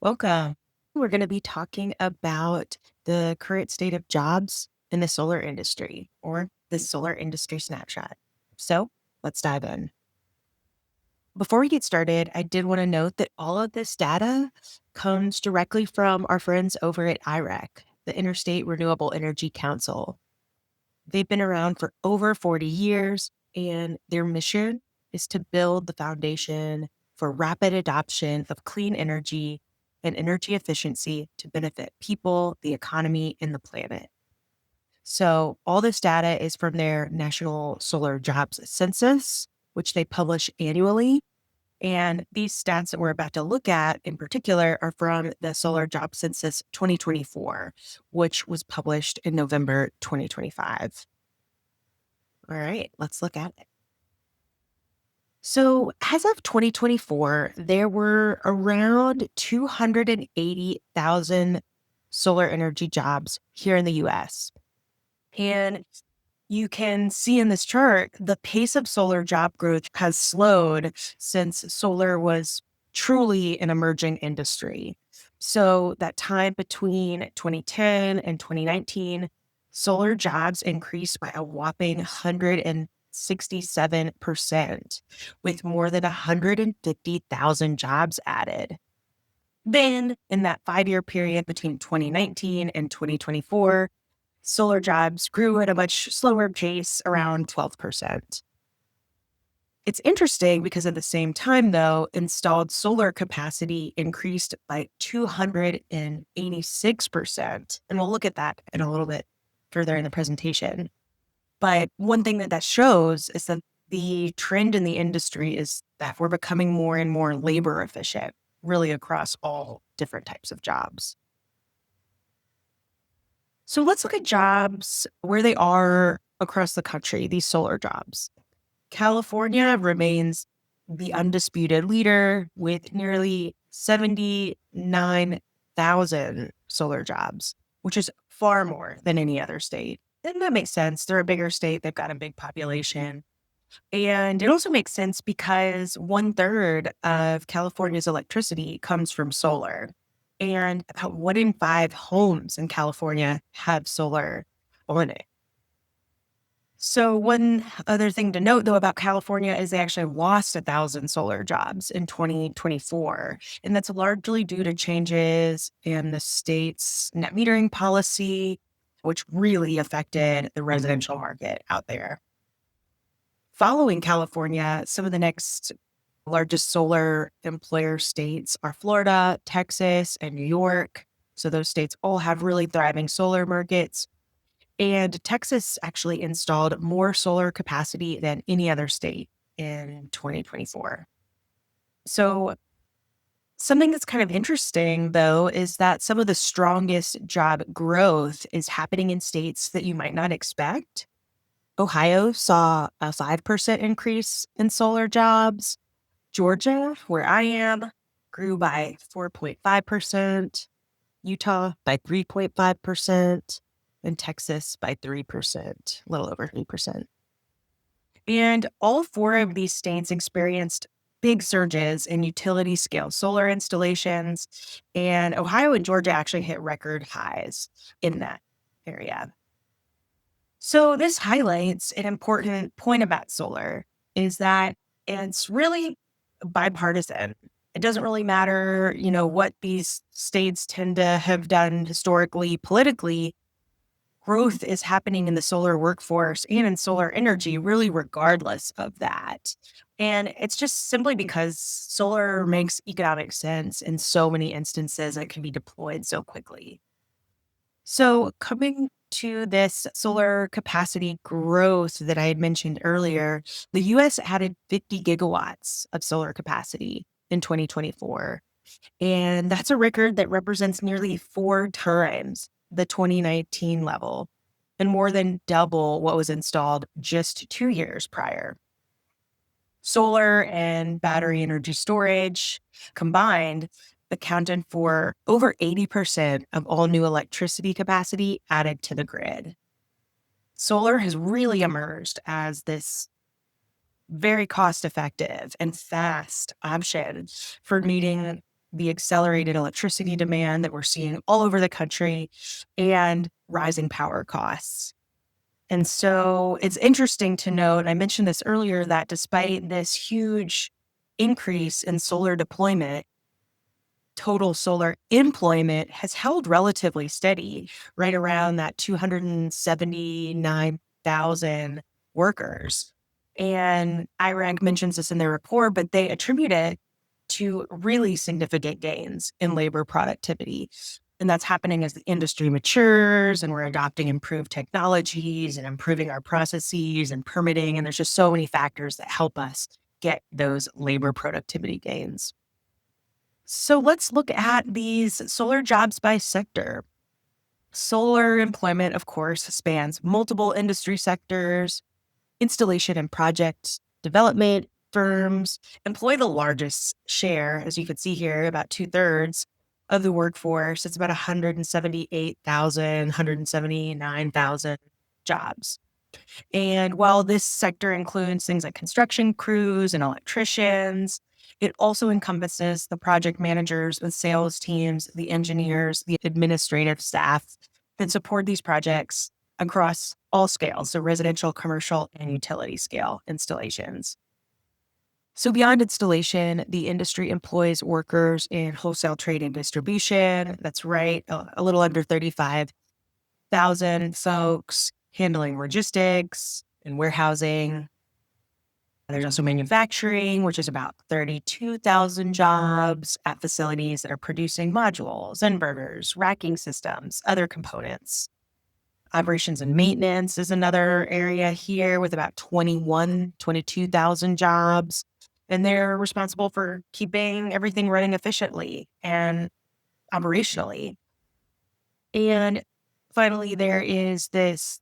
Welcome. We're going to be talking about the current state of jobs in the solar industry or the solar industry snapshot. So let's dive in. Before we get started, I did want to note that all of this data comes directly from our friends over at IREC, the Interstate Renewable Energy Council. They've been around for over 40 years, and their mission is to build the foundation for rapid adoption of clean energy and energy efficiency to benefit people, the economy, and the planet. So, all this data is from their National Solar Jobs Census, which they publish annually. And these stats that we're about to look at in particular are from the Solar Job Census 2024, which was published in November 2025. All right, let's look at it. So, as of 2024, there were around 280,000 solar energy jobs here in the US. And you can see in this chart, the pace of solar job growth has slowed since solar was truly an emerging industry. So, that time between 2010 and 2019, solar jobs increased by a whopping 167%, with more than 150,000 jobs added. Then, in that 5 year period between 2019 and 2024, solar jobs grew at a much slower pace, around 12%. It's interesting because at the same time, though, installed solar capacity increased by 286%. And we'll look at that in a little bit further in the presentation. But one thing that shows is that the trend in the industry is that we're becoming more and more labor efficient, really across all different types of jobs. So let's look at jobs where they are across the country, these solar jobs. California remains the undisputed leader with nearly 79,000 solar jobs, which is far more than any other state. And that makes sense. They're a bigger state, they've got a big population. And it also makes sense because 1/3 of California's electricity comes from solar. And about 1 in 5 homes in California have solar on it. So, one other thing to note, though, about California is they actually lost 1,000 solar jobs in 2024. And that's largely due to changes in the state's net metering policy, which really affected the residential market out there. Following California, some of the next largest solar employer states are Florida, Texas, and New York. So those states all have really thriving solar markets. And Texas actually installed more solar capacity than any other state in 2024. So something that's kind of interesting, though, is that some of the strongest job growth is happening in states that you might not expect. Ohio saw a 5% increase in solar jobs. Georgia, where I am, grew by 4.5%, Utah by 3.5%, and Texas by 3%, a little over 3%. And all four of these states experienced big surges in utility scale solar installations, and Ohio and Georgia actually hit record highs in that area. So this highlights an important point about solar is that it's really bipartisan. It doesn't really matter, what these states tend to have done historically, politically. Growth is happening in the solar workforce and in solar energy, really, regardless of that. And it's just simply because solar makes economic sense in so many instances and it can be deployed so quickly. So, coming to this solar capacity growth that I had mentioned earlier, the US added 50 gigawatts of solar capacity in 2024. And that's a record that represents nearly 4 times the 2019 level and more than double what was installed just 2 years prior. Solar and battery energy storage combined accounted for over 80% of all new electricity capacity added to the grid. Solar has really emerged as this very cost effective and fast option for meeting the accelerated electricity demand that we're seeing all over the country and rising power costs. And so it's interesting to note, and I mentioned this earlier, that despite this huge increase in solar deployment, total solar employment has held relatively steady, right around that 279,000 workers. And IRAG mentions this in their report, but they attribute it to really significant gains in labor productivity. And that's happening as the industry matures and we're adopting improved technologies and improving our processes and permitting. And there's just so many factors that help us get those labor productivity gains. So let's look at these solar jobs by sector. Solar employment, of course, spans multiple industry sectors. Installation and project development firms employ the largest share, as you can see here, about 2/3 of the workforce. It's about 178,000, 179,000 jobs. And while this sector includes things like construction crews and electricians, it also encompasses the project managers, the sales teams, the engineers, the administrative staff that support these projects across all scales, so residential, commercial, and utility scale installations. So beyond installation, the industry employs workers in wholesale trade and distribution. That's right, a little under 35,000 folks handling logistics and warehousing. There's also manufacturing, which is about 32,000 jobs at facilities that are producing modules, inverters, racking systems, other components. Operations and maintenance is another area here with about 22,000 jobs. And they're responsible for keeping everything running efficiently and operationally. And finally, there is this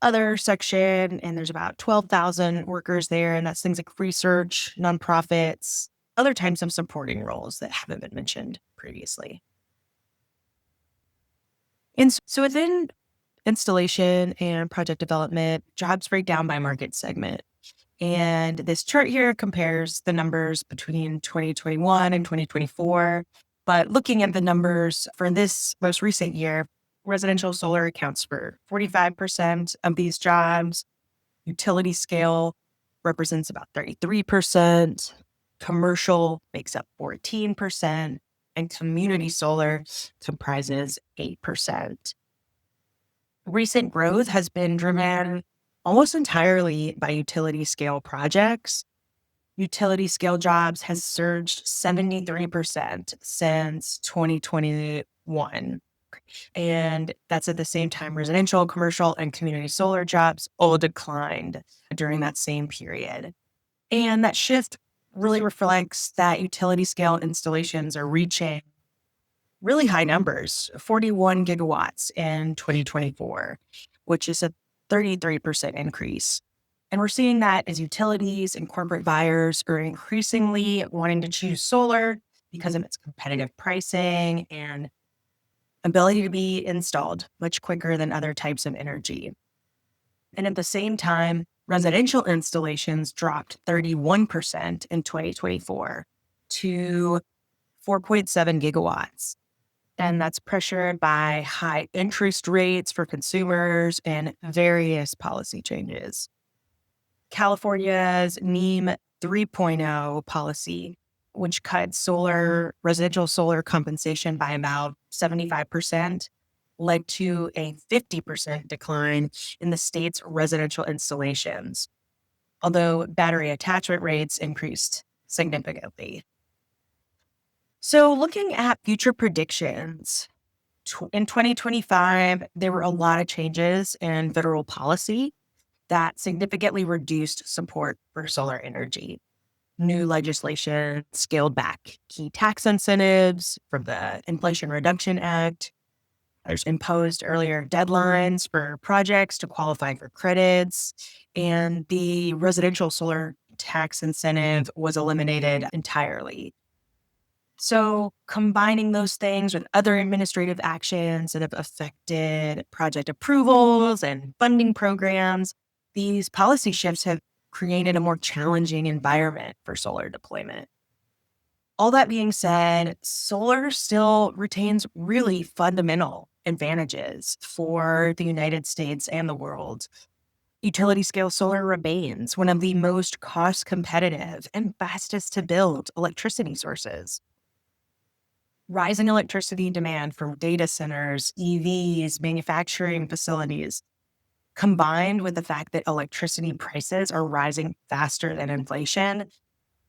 other section, and there's about 12,000 workers there, and that's things like research, nonprofits, other types of supporting roles that haven't been mentioned previously. And so within installation and project development, jobs break down by market segment. And this chart here compares the numbers between 2021 and 2024. But looking at the numbers for this most recent year, residential solar accounts for 45% of these jobs. Utility scale represents about 33%. Commercial makes up 14%. And community solar comprises 8%. Recent growth has been driven almost entirely by utility scale projects. Utility scale jobs has surged 73% since 2021. And that's at the same time residential, commercial, and community solar jobs all declined during that same period. And that shift really reflects that utility scale installations are reaching really high numbers, 41 gigawatts in 2024, which is a 33% increase. And we're seeing that as utilities and corporate buyers are increasingly wanting to choose solar because of its competitive pricing and ability to be installed much quicker than other types of energy. And at the same time, residential installations dropped 31% in 2024 to 4.7 gigawatts. And that's pressured by high interest rates for consumers and various policy changes. California's NEM 3.0 policy, which cut residential solar compensation by about 75%, led to a 50% decline in the state's residential installations, although battery attachment rates increased significantly. So looking at future predictions, in 2025, there were a lot of changes in federal policy that significantly reduced support for solar energy. New legislation scaled back key tax incentives from the Inflation Reduction Act. There's imposed earlier deadlines for projects to qualify for credits, and the residential solar tax incentive was eliminated entirely. So combining those things with other administrative actions that have affected project approvals and funding programs, these policy shifts have created a more challenging environment for solar deployment. All that being said, solar still retains really fundamental advantages for the United States and the world. Utility scale solar remains one of the most cost competitive and fastest to build electricity sources. Rising electricity demand from data centers, EVs, manufacturing facilities, combined with the fact that electricity prices are rising faster than inflation,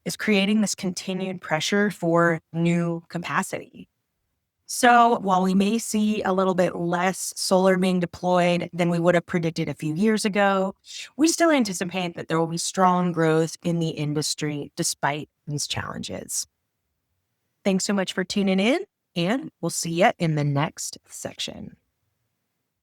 is creating this continued pressure for new capacity. So while we may see a little bit less solar being deployed than we would have predicted a few years ago, we still anticipate that there will be strong growth in the industry despite these challenges. Thanks so much for tuning in, and we'll see you in the next section.